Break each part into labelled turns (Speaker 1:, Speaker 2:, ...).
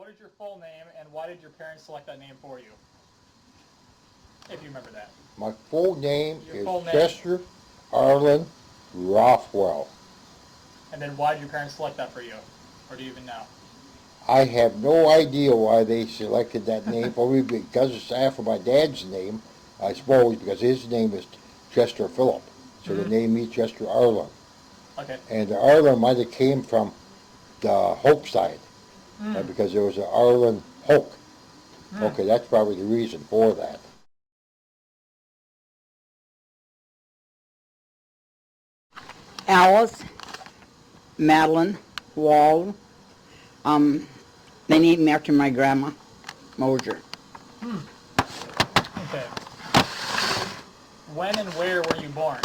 Speaker 1: what is your full name, and why did your parents select that name for you? If you remember that.
Speaker 2: My full name
Speaker 1: Your
Speaker 2: is
Speaker 1: full name.
Speaker 2: Chester Arlen Rothwell.
Speaker 1: And then why did your parents select that for you? Or do you even know?
Speaker 2: I have no idea why they selected that name for me, because it's after my dad's name, I suppose, because his name is Chester Phillip. So they named me Chester Arlen.
Speaker 1: Okay.
Speaker 2: And the Arlen might have came from the Hoke side, because there was an Arlen Hoke. Okay, that's probably the reason for that.
Speaker 3: Alice, Madeline, Wall. They named me after my grandma, Mosier.
Speaker 1: Okay. When and where were you born?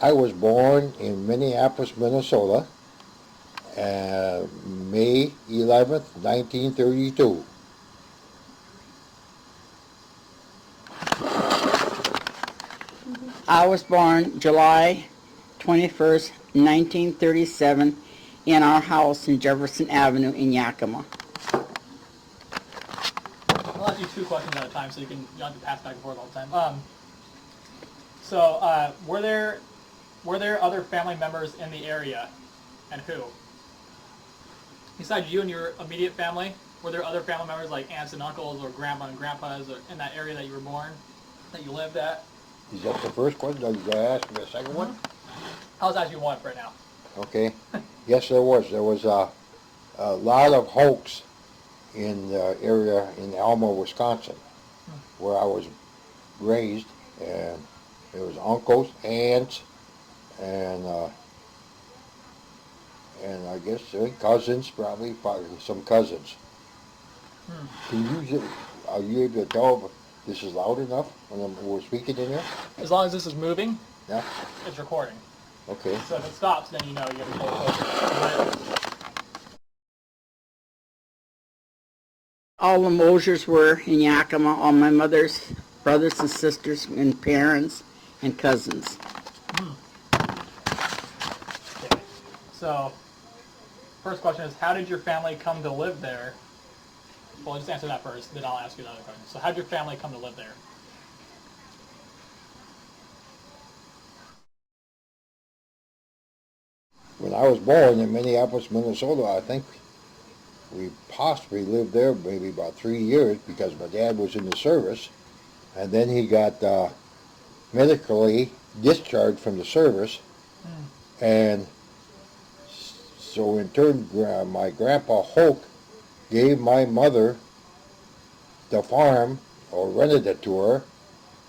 Speaker 2: I was born in Minneapolis, Minnesota, May 11th, 1932.
Speaker 3: I was born July 21st, 1937, in our house in Jefferson Avenue in Yakima.
Speaker 1: I'll ask you two questions at a time, so you don't have to pass back and forth all the time. So, were there other family members in the area, and who? Besides you and your immediate family, were there other family members like aunts and uncles or grandma and grandpas or in that area that you were born, that you lived at?
Speaker 2: Is that the first question? Are you going to ask me a second one?
Speaker 1: I was asking one right now.
Speaker 2: Okay. Yes, there was. There was a lot of Hokes in the area in Elma, Wisconsin, where I was raised, and there was uncles, aunts, and I guess cousins, probably some cousins. Are you able to tell if this is loud enough when we're speaking in here?
Speaker 1: As long as this is moving,
Speaker 2: Yeah.
Speaker 1: it's recording.
Speaker 2: Okay.
Speaker 1: So if it stops, then you know you have to pull it closer.
Speaker 3: All the Mosiers were in Yakima, all my mother's brothers and sisters and parents and cousins.
Speaker 1: Okay. So, first question is, how did your family come to live there? Well, just answer that first, then I'll ask you another question. So how did your family come to live there?
Speaker 2: When I was born in Minneapolis, Minnesota, I think we possibly lived there maybe about 3 years, because my dad was in the service, and then he got medically discharged from the service, and so in turn my grandpa Hoke gave my mother the farm, or rented it to her,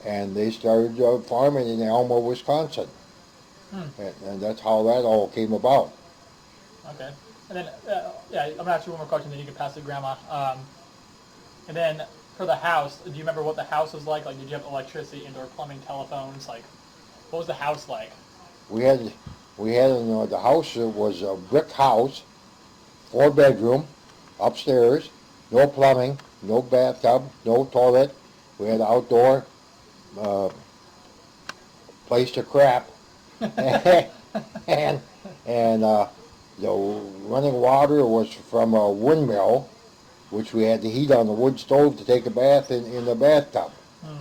Speaker 2: and they started farming in Elma, Wisconsin. And that's how that all came about.
Speaker 1: Okay. And then, yeah, I'm going to ask you one more question, then you can pass to Grandma. And then, for the house, do you remember what the house was like? Like, did you have electricity, indoor plumbing, telephones? Like, what was the house like?
Speaker 2: We had the house was a brick house, 4-bedroom, upstairs, no plumbing, no bathtub, no toilet. We had outdoor place to crap, and the running water was from a windmill, which we had to heat on the wood stove to take a bath in the bathtub.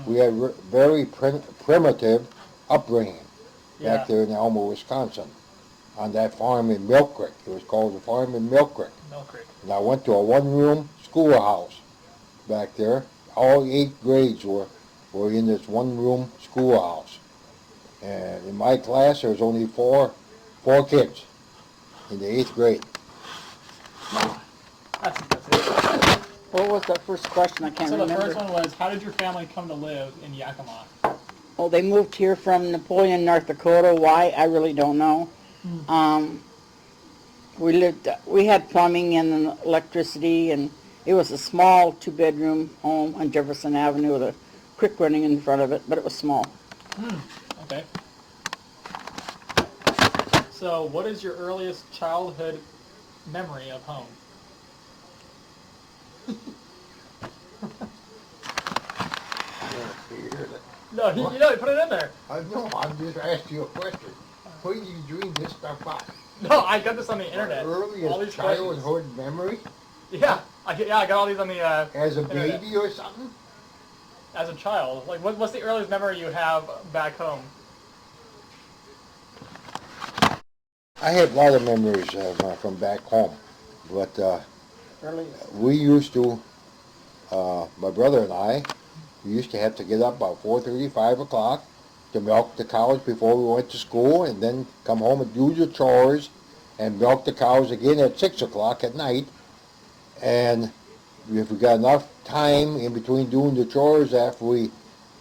Speaker 2: We had very primitive upbringing back there in Elma, Wisconsin, on that farm in Milk Creek. It was called the farm in Milk Creek.
Speaker 1: Milk Creek.
Speaker 2: And I went to a one-room schoolhouse back there. All 8 grades were in this one-room schoolhouse. And in my class, there was only four kids in the 8th grade.
Speaker 1: That's it.
Speaker 3: What was that first question? I can't remember.
Speaker 1: So the first one was, how did your family come to live in Yakima?
Speaker 3: Oh, they moved here from Napoleon, North Dakota. Why? I really don't know. We had plumbing and electricity, and it was a small 2-bedroom home on Jefferson Avenue with a creek running in front of it, but it was small.
Speaker 1: Okay. So, what is your earliest childhood memory of home? No, you put it in there.
Speaker 2: I know, I'm just asking you a question. Where do you dream this stuff up?
Speaker 1: No, I got this on the internet. All
Speaker 2: Earliest
Speaker 1: these questions.
Speaker 2: childhood memory
Speaker 1: Yeah, I got all these on the
Speaker 2: as a
Speaker 1: internet.
Speaker 2: baby or something?
Speaker 1: As a child. Like, what's the earliest memory you have back home?
Speaker 2: I have a lot of memories from back home, but
Speaker 3: Earliest.
Speaker 2: we used to, my brother and I, we used to have to get up about 4:30, 5 o'clock to milk the cows before we went to school, and then come home and do the chores and milk the cows again at 6 o'clock at night. And if we got enough time in between doing the chores after we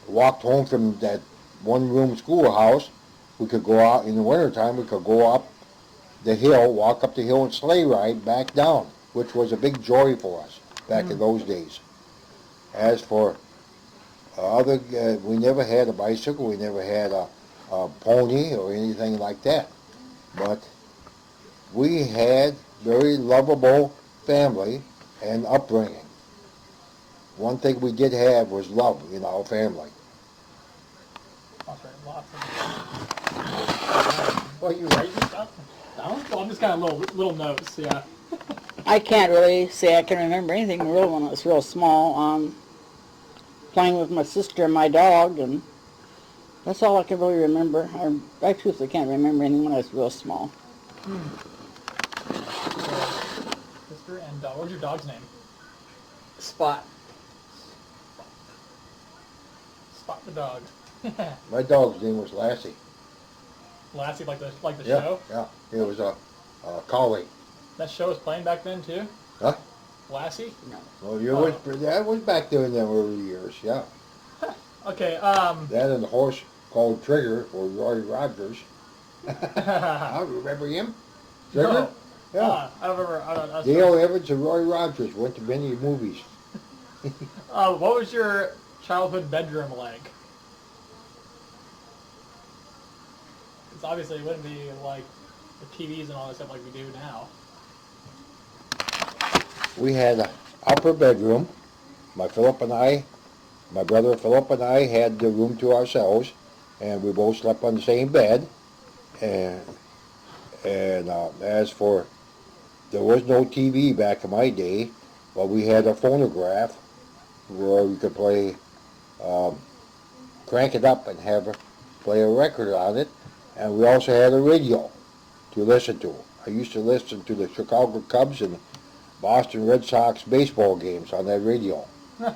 Speaker 2: walked home from that one-room schoolhouse, we could go out in the wintertime, we could go up the hill, walk up the hill and sleigh ride back down, which was a big joy for us back in those days. As for we never had a bicycle, we never had a pony or anything like that. But we had very lovable family and upbringing. One thing we did have was love in our family.
Speaker 1: Lots of. Well, you writing stuff down? Well, I'm just kind of little notes. Yeah.
Speaker 3: I can't really say I can remember anything real when I was real small. Playing with my sister and my dog, and that's all I can really remember. I truthfully can't remember anything when I was real small.
Speaker 1: Sister and dog. What's your dog's name?
Speaker 3: Spot.
Speaker 1: Spot the dog.
Speaker 2: My dog's name was Lassie.
Speaker 1: Lassie, like the
Speaker 2: Yeah,
Speaker 1: show.
Speaker 2: yeah. It was a collie.
Speaker 1: That show was playing back then too.
Speaker 2: Huh?
Speaker 1: Lassie.
Speaker 3: No.
Speaker 2: Well, that was back there in the early years, yeah.
Speaker 1: Okay.
Speaker 2: That and the horse called Trigger or Roy Rogers. I remember him. Trigger?
Speaker 1: No.
Speaker 2: Yeah.
Speaker 1: I don't remember.
Speaker 2: Dale Evans and Roy Rogers went to many movies.
Speaker 1: What was your childhood bedroom like? Because obviously it wouldn't be like the TVs and all that stuff like we do now.
Speaker 2: We had an upper bedroom. My brother Philip and I had the room to ourselves, and we both slept on the same bed. And as for, there was no TV back in my day, but we had a phonograph where we could play, crank it up and play a record on it, and we also had a radio to listen to. I used to listen to the Chicago Cubs and Boston Red Sox baseball games on that radio.
Speaker 1: Huh.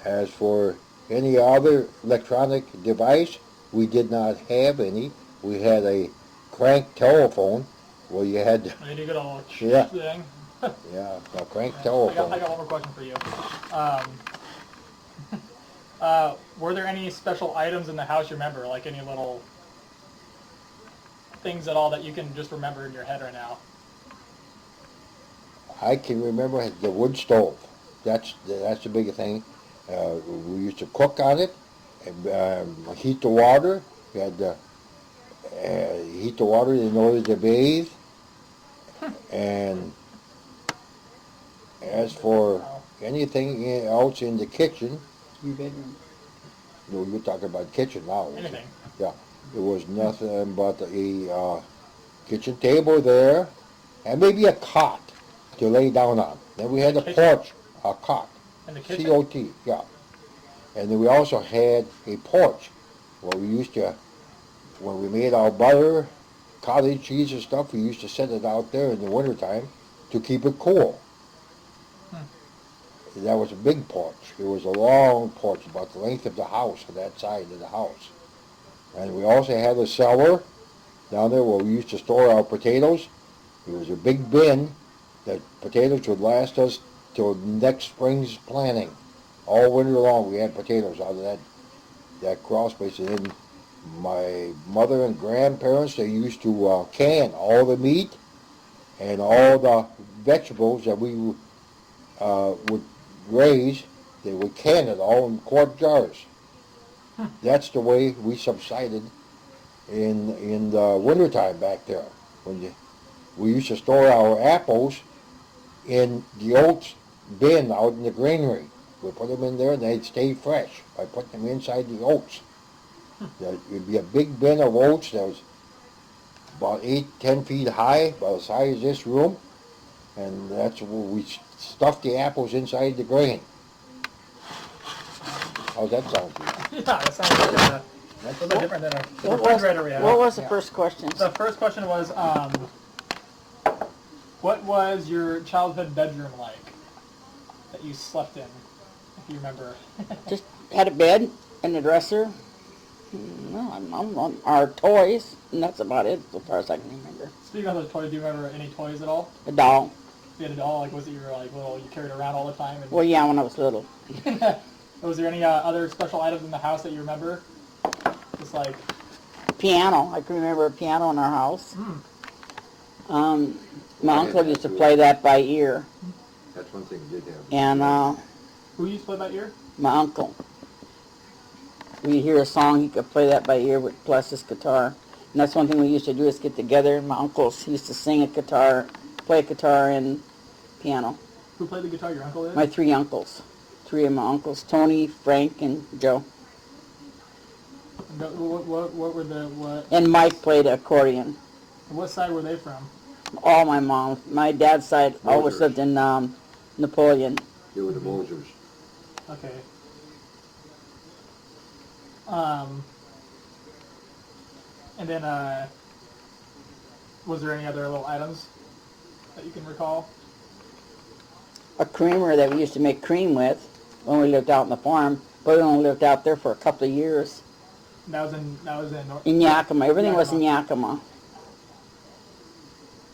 Speaker 2: As for any other electronic device, we did not have any. We had a crank telephone where you had to,
Speaker 1: Maybe a good old
Speaker 2: Yeah.
Speaker 1: thing.
Speaker 2: yeah, a crank
Speaker 1: I
Speaker 2: telephone.
Speaker 1: got one more question for you. Were there any special items in the house you remember, like any little things at all that you can just remember in your head right now?
Speaker 2: I can remember the wood stove. That's the big thing. We used to cook on it, and heat the water. We had to heat the water in order to bathe. And as for anything else in the kitchen,
Speaker 3: Your bedroom.
Speaker 2: no, you're talking about kitchen now.
Speaker 1: Anything.
Speaker 2: Yeah, it was nothing but a kitchen table there, and maybe a cot to lay down on. Then we had a porch, a cot.
Speaker 1: In the kitchen?
Speaker 2: C-O-T, yeah. And then we also had a porch where we used to, when we made our butter, cottage cheese and stuff, we used to set it out there in the wintertime to keep it cool. That was a big porch. It was a long porch, about the length of the house, on that side of the house. And we also had a cellar down there where we used to store our potatoes. It was a big bin that potatoes would last us till next spring's planting. All winter long we had potatoes out of that crawl space. And then my mother and grandparents, they used to can all the meat and all the vegetables that we would raise. They would can it all in quart jars. That's the way we subsided in the wintertime back there. We used to store our apples in the oats bin out in the granary. We put them in there and they'd stay fresh by putting them inside the oats. It'd be a big bin of oats that was about 8, 10 feet high, about the size of this room, and that's where we stuffed the apples inside the grain. How's that sound to you?
Speaker 1: Yeah, that sounds like a
Speaker 2: That's
Speaker 1: little bit different than a
Speaker 3: What
Speaker 1: refrigerator we have.
Speaker 3: was the
Speaker 2: Yeah.
Speaker 3: first question?
Speaker 1: The first question was, what was your childhood bedroom like that you slept in, if you remember?
Speaker 3: Just had a bed and a dresser. No, our toys, and that's about it as far as I can remember.
Speaker 1: Speaking of those toys, do you remember any toys at all?
Speaker 3: A doll.
Speaker 1: You had a doll, like was it your like little you carried around all the time? And
Speaker 3: Well, yeah, when I was little.
Speaker 1: was there any other special items in the house that you remember? Just like
Speaker 3: Piano. I can remember a piano in our house.
Speaker 1: mm,
Speaker 3: My uncle used to play that by ear,
Speaker 2: That's one thing we did have.
Speaker 3: and
Speaker 1: who used to play by ear?
Speaker 3: my uncle. We'd hear a song, he could play that by ear with plus his guitar. And that's one thing we used to do is get together. My uncles used to sing a guitar, play a guitar and piano.
Speaker 1: Who played the guitar? Your uncle did?
Speaker 3: My three uncles. Three of my uncles, Tony, Frank, and Joe.
Speaker 1: What were the what?
Speaker 3: And Mike played accordion.
Speaker 1: What side were they from?
Speaker 3: All my mom. My dad's side always
Speaker 2: Mosers.
Speaker 3: lived in Napoleon.
Speaker 2: They were the Mosers.
Speaker 1: Okay. And then was there any other little items that you can recall?
Speaker 3: A creamer that we used to make cream with when we lived out on the farm, but we only lived out there for a couple of years.
Speaker 1: That was in North.
Speaker 3: In Yakima. Everything was in Yakima.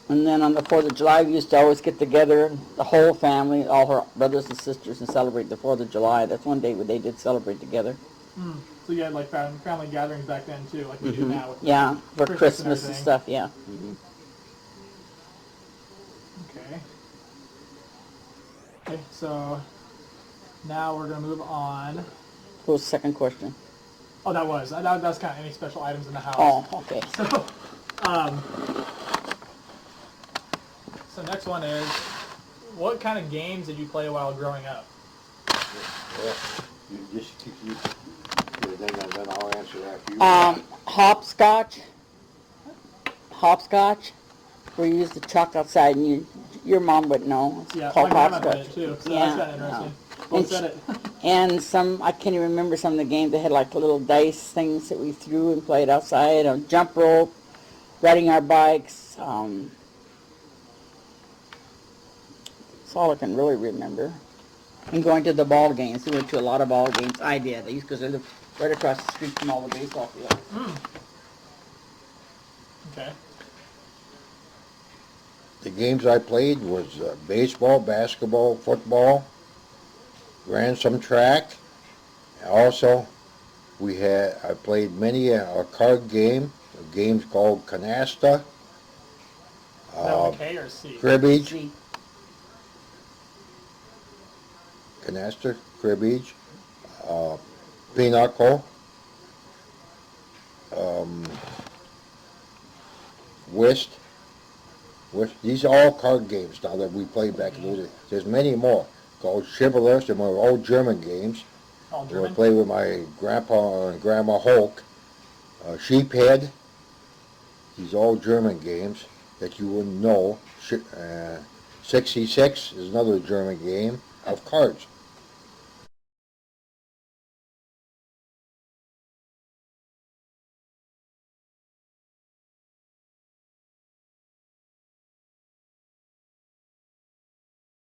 Speaker 3: And then on the 4th of July, we used to always get together, the whole family, all her brothers and sisters, and celebrate the 4th of July. That's one day where they did celebrate together.
Speaker 1: Mm. So you had like family gatherings back then too, like we do now. With
Speaker 3: Yeah, for Christmas and
Speaker 1: everything.
Speaker 3: stuff, yeah.
Speaker 1: Okay. Okay, so now we're gonna move on.
Speaker 3: What was the second question?
Speaker 1: Oh, that was kind of any special items in the house.
Speaker 3: Oh, okay.
Speaker 1: So next one is, what kind of games did you play while growing up?
Speaker 2: Yeah. You just keep then I'll answer after you.
Speaker 3: Hopscotch. Hopscotch. Where you used to chalk outside and your mom would know. It's
Speaker 1: Yeah, my
Speaker 3: called
Speaker 1: grandma played
Speaker 3: hopscotch.
Speaker 1: it too, so
Speaker 3: Yeah,
Speaker 1: that's kind of interesting.
Speaker 3: yeah.
Speaker 1: What
Speaker 3: And
Speaker 1: said it?
Speaker 3: And some, I can't even remember some of the games. They had like little dice things that we threw and played outside. A jump rope, riding our bikes. That's all I can really remember. And going to the ball games. We went to a lot of ball games. I did. Because I lived right across the street from all the baseball fields.
Speaker 1: Okay.
Speaker 2: The games I played was baseball, basketball, football, ran some track. Also, I played many a card game, games called canasta,
Speaker 1: Is that with a K or C?
Speaker 2: cribbage,
Speaker 3: See,
Speaker 2: canasta, cribbage, pinochle, whist. These are all card games now that we played back in those days. There's many more called chivalrous, and were all German games.
Speaker 1: All
Speaker 2: I
Speaker 1: German?
Speaker 2: played with my grandpa and grandma Hulk. Sheephead. These are all German games that you wouldn't know. 66 is another German game of cards.